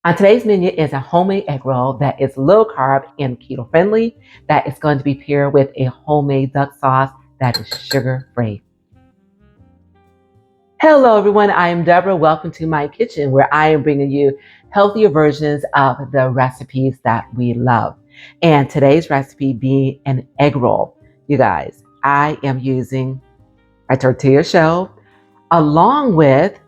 On today's menu is a homemade egg roll that is low carb and keto friendly, that is going to be paired with a homemade duck sauce that is sugar free. Hello everyone, I am Deborah. Welcome to my kitchen where I am bringing you healthier versions of the recipes that we love. And today's recipe being an egg roll. You guys, I am using a tortilla shell along with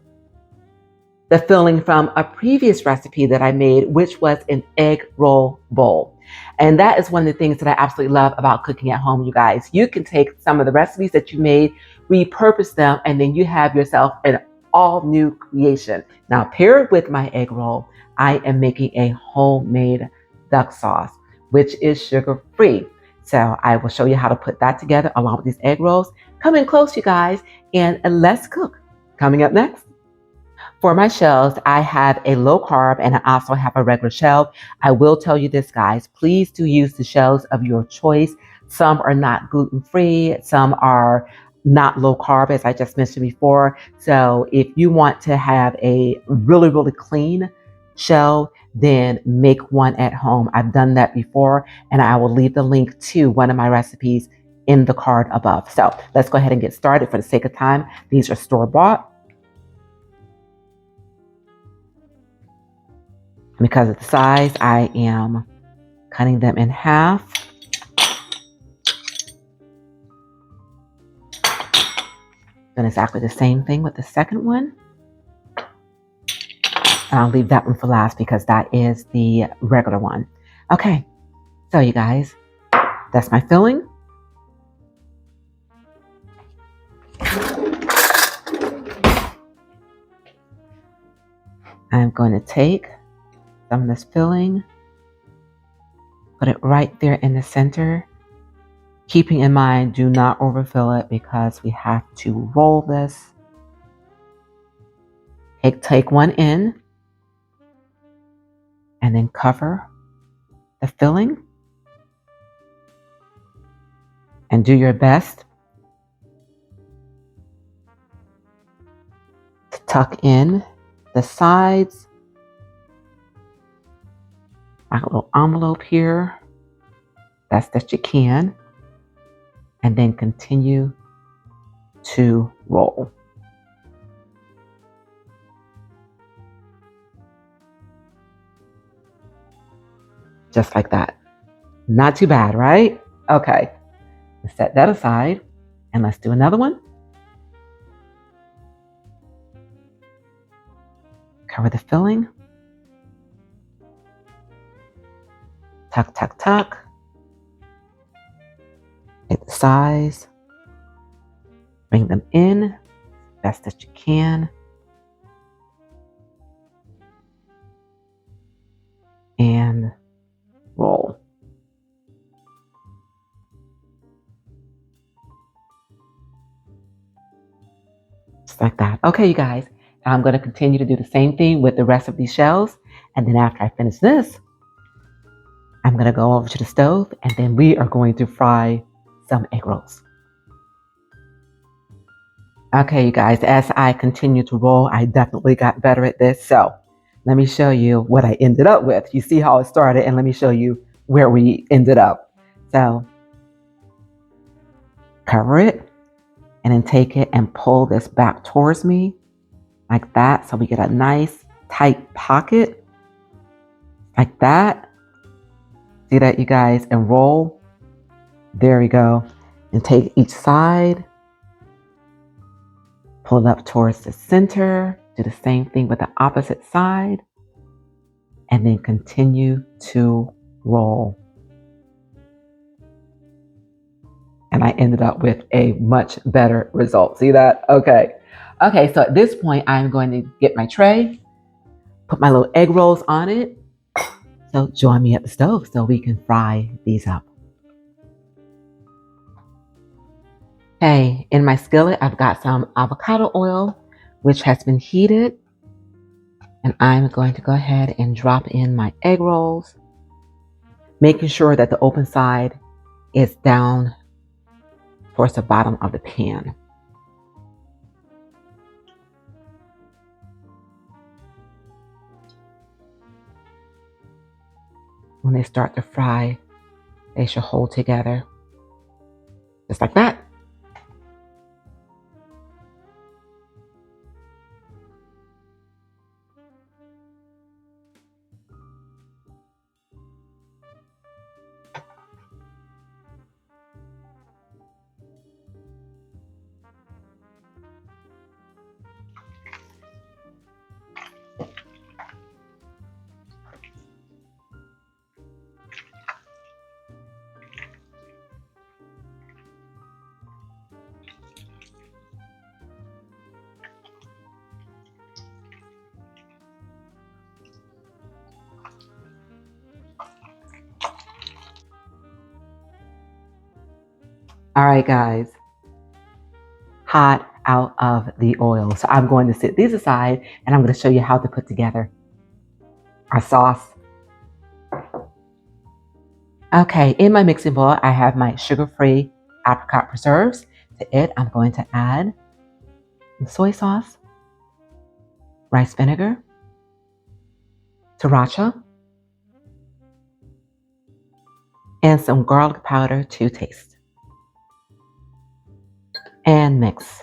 the filling from a previous recipe that I made, which was an egg roll bowl. And that is one of the things that I absolutely love about cooking at home, you guys. You can take some of the recipes that you made, repurpose them, and then you have yourself an all new creation. Now, paired with my egg roll, I am making a homemade duck sauce, which is sugar free. So I will show you how to put that together along with these egg rolls. Come in close, you guys, and let's cook. Coming up next. For my shells, I have a low carb and I also have a regular shell. I will tell you this, guys, please do use the shells of your choice. Some are not gluten-free, some are not low carb, as I just mentioned before. So if you want to have a really, really clean shell, then make one at home. I've done that before, and I will leave the link to one of my recipes in the card above. So let's go ahead and get started. For the sake of time, these are store-bought. Because of the size, I am cutting them in half. Then exactly the same thing with the second one. And I'll leave that one for last because that is the regular one. Okay, so you guys, that's my filling. I'm going to take some of this filling, put it right there in the center, keeping in mind, do not overfill it because we have to roll this. Take one in and then cover the filling and do your best to tuck in the sides. Like a little envelope here, best that you can, and then continue to roll. Just like that. Not too bad, right? Okay, let's set that aside and let's do another one. Cover the filling. Tuck, tuck, tuck. Take the size. Bring them in best that you can. And roll. Just like that. Okay, you guys. Now I'm going to continue to do the same thing with the rest of these shells. And then after I finish this, I'm going to go over to the stove and then we are going to fry some egg rolls. Okay, you guys, as I continue to roll, I definitely got better at this. So let me show you what I ended up with. You see how it started, and let me show you where we ended up. So cover it and then take it and pull this back towards me like that. So we get a nice tight pocket like that. See that, you guys? And roll. There we go. And take each side. Pull it up towards the center. Do the same thing with the opposite side. And then continue to roll. And I ended up with a much better result. See that? Okay. Okay, so at this point, I'm going to get my tray, put my little egg rolls on it. So join me at the stove so we can fry these up. Okay, in my skillet, I've got some avocado oil, which has been heated. And I'm going to go ahead and drop in my egg rolls, making sure that the open side is down towards the bottom of the pan. When they start to fry, they should hold together, just like that. All right, guys, hot out of the oil. So I'm going to set these aside and I'm going to show you how to put together our sauce. Okay, in my mixing bowl, I have my sugar-free apricot preserves. To it, I'm going to add soy sauce, rice vinegar, sriracha, and some garlic powder to taste. And mix.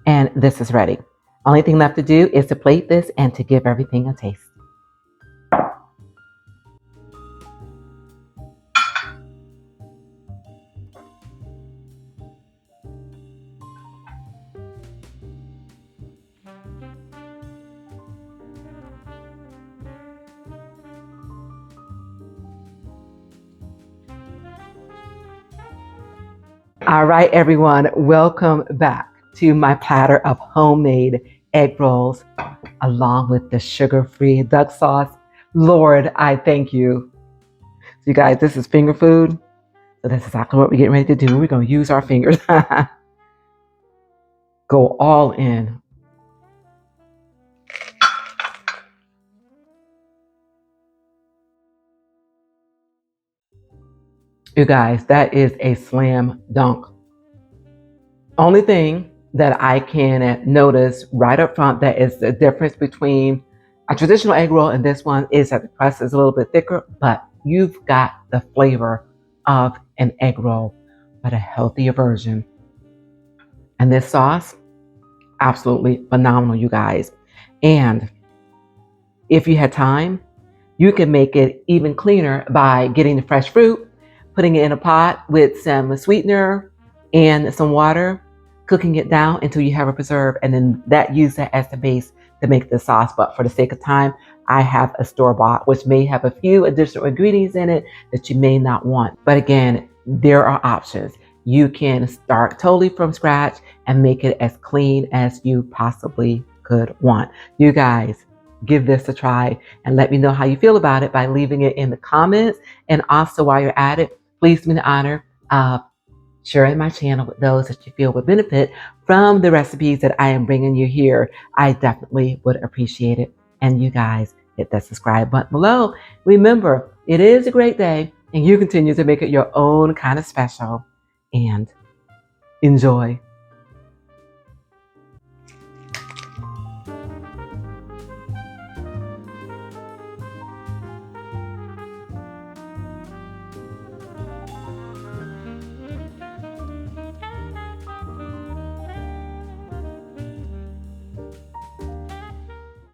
And this is ready. Only thing left to do is to plate this and to give everything a taste. All right, everyone, welcome back to my platter of homemade egg rolls along with the sugar-free duck sauce. Lord, I thank you. So you guys, this is finger food. So that's exactly what we're getting ready to do. We're going to use our fingers. Go all in. You guys, that is a slam dunk. Only thing that I can notice right up front that is the difference between a traditional egg roll and this one is that the crust is a little bit thicker, but you've got the flavor of an egg roll, but a healthier version. And this sauce, absolutely phenomenal, you guys. And if you had time, you can make it even cleaner by getting the fresh fruit, putting it in a pot with some sweetener and some water, cooking it down until you have a preserve, and then use that as the base to make the sauce. But for the sake of time, I have a store-bought, which may have a few additional ingredients in it that you may not want. But again, there are options. You can start totally from scratch and make it as clean as you possibly could want. You guys, give this a try and let me know how you feel about it by leaving it in the comments. And also, while you're at it, please do me the honor of sharing my channel with those that you feel would benefit from the recipes that I am bringing you here. I definitely would appreciate it. And you guys, hit that subscribe button below. Remember, it is a great day and you continue to make it your own kind of special. And enjoy.